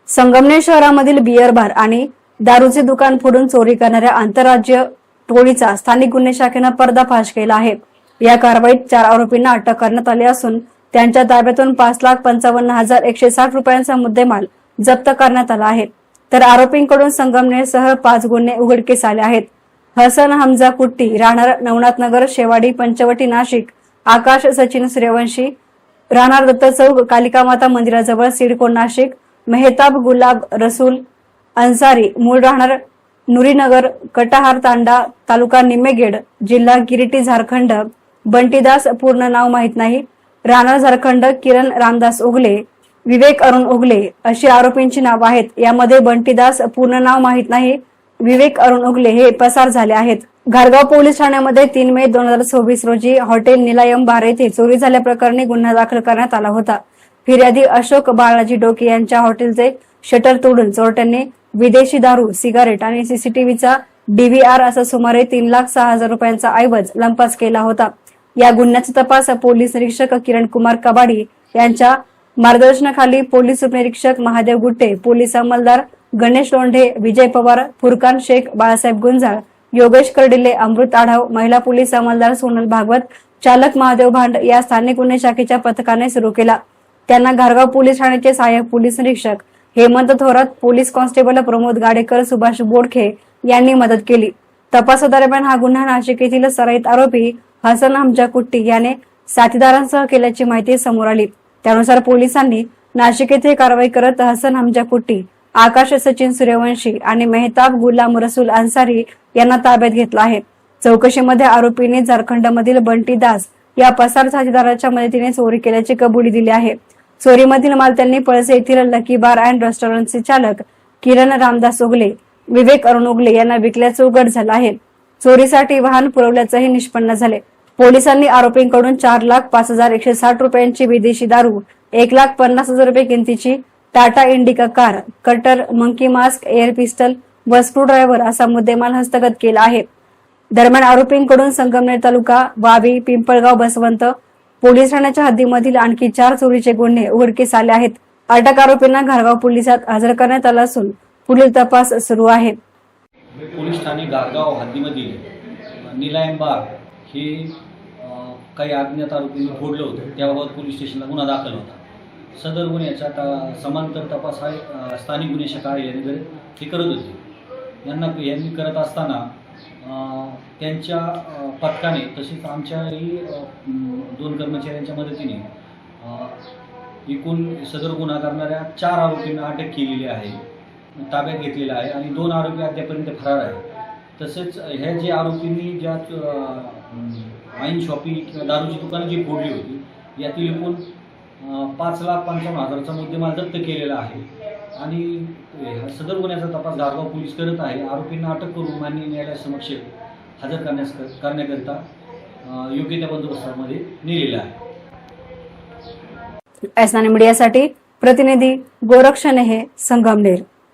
संगमनेर शहरामधील beer bar आणि दारूचे दुकान फोडून चोरी करणाऱ्या आंतरराज्य टोळीचा स्थानिक गुन्हे शाखेनं पर्दाफाश केला आहे। या कारवाईत 4 आरोपींना अटक करण्यात आली असून त्यांच्या ताब्यातून 5,55,160 रुपयांचा मुद्देमाल जप्त करण्यात आला आहे। तर आरोपींकडून संगमनेरसह 5 गुन्हे उघडकीस आले आहेत। हसन हमजा कुट्टी राहणार नवनाथ नगर शेवाडी पंचवटी नाशिक, आकाश सचिन सूर्यवंशी राहणार दत्त चौक कालिका माता मंदिराजवळ सिडको नाशिक, मेहताब गुलाब रसूल अन्सारी मूळ राहणार नुरीनगर कटाहार तांडा तालुका निम्मेगेड जिल्हा गिरिटी झारखंड, बंटीदास पूर्ण नाव माहित नाही राहणार झारखंड, किरण रामदास उगले, विवेक अरुण उगले अशी आरोपींची नाव आहेत। यामध्ये बंटीदास पूर्ण नाव माहित नाही, विवेक अरुण उगले हे पसार झाले आहेत। घारगाव पोलीस ठाण्यामध्ये 3 मे 2024 रोजी हॉटेल निलायम बार येथे चोरी झाल्याप्रकरणी गुन्हा दाखल करण्यात आला होता। फिर्यादी अशोक बाळाजी डोके यांच्या हॉटेलचे शटर तोडून चोरट्यांनी विदेशी दारू, सिगारेट आणि सीसीटीव्हीचा डीव्हीआर असा सुमारे 3,06,000 रुपयांचा ऐवज लंपास केला होता। या गुन्ह्याचा तपास पोलीस निरीक्षक किरण कुमार कबाडी यांच्या मार्गदर्शनाखाली पोलीस उपनिरीक्षक महादेव गुट्टे, पोलीस अंमलदार गणेश लोंढे, विजय पवार, फुरकान शेख, बाळासाहेब गुंजाळ, योगेश कर्डिले, अमृत आढाव, महिला पोलीस अंमलदार सोनल भागवत, चालक महादेव भांड या स्थानिक गुन्हे शाखेच्या पथकाने सुरू केला। त्यांना घारगाव पोलीस ठाण्याचे सहाय्यक पोलीस निरीक्षक हेमंत थोरात, पोलीस कॉन्स्टेबल प्रमोद गाडेकर, सुभाष बोडखे यांनी मदत केली। तपासादरम्यान हा गुन्हा नाशिक येथील सराईत आरोपी हसन हमजा कुट्टी याने साथीदारांसह केल्याची माहिती समोर आली। त्यानुसार पोलिसांनी नाशिक येथे कारवाई करत हसन हमजा कुट्टी, आकाश सचिन सूर्यवंशी आणि मेहताब गुलाम रसूल अन्सारी यांना ताब्यात घेतला आहे। चौकशीमध्ये आरोपींनी झारखंडमधील बंटी दास या पसार साथीदाराच्या मदतीने चोरी केल्याची कबुली दिली आहे। चोरीमधील माल त्यांनी पळसे येथील लकी बार अँड रेस्टॉरंटचे चालक किरण रामदास उगले, विवेक अरुण उगले यांना विकल्याचं उघड झालं आहे। चोरीसाठी वाहन पुरवल्याचंही निष्पन्न झाले। पोलिसांनी आरोपींकडून 4,05,160 रुपयांची विदेशी दारू, 1,50,000 रुपये किमतीची Tata indica car, cutter, monkey mask, air pistol व स्क्रू ड्रायव्हर असा मुद्देमाल हस्तगत केला आहे। दरम्यान आरोपींकडून संगमनेर तालुका, वावी, पिंपळगाव, बसवंत पोलीस ठाण्याच्या हद्दीमधील आणखी 4 चोरीचे गुन्हे उघडकीस आले आहेत। अटक आरोपींना घारगाव पोलिसात हजर करण्यात आलं असून पुढील तपास सुरू आहे। पोलीस ठाणे घारगाव हद्दीमधील निलायम बार हे काही अज्ञात आरोपींनी फोडलं होतं, त्याबाबत पोलीस स्टेशनला गुन्हा दाखल होता। सदर गुन्ह्याचा समांतर तपास हा स्थानिक गुन्हे शाखा हे करत होते। यांनी करत असताना त्यांच्या पथकाने तसेच आमच्याही 2 कर्मचाऱ्यांच्या मदतीने एकूण सदर गुन्हा करणाऱ्या 4 आरोपींना अटक केलेली आहे, ताब्यात घेतलेला आहे आणि 2 आरोपी अद्यापर्यंत फरार आहेत। तसेच ह्या जे आरोपींनी ज्या वाईन शॉपी किंवा दारूची दुकानं जी फोडली होती यातील एकूण 5,55,000चा मुद्देमाल जप्त केलेला आहे आणि सदर गुन्ह्याचा तपास घारगाव पोलीस करत आहे। आरोपींना अटक करून माननीय न्यायालयासमक्ष हजर करण्याकरिता योग्य त्या बंदोबस्तामध्ये नेलेला आहे। एसनानी मीडियासाठी प्रतिनिधी गोरक्षणे, संगमनेर।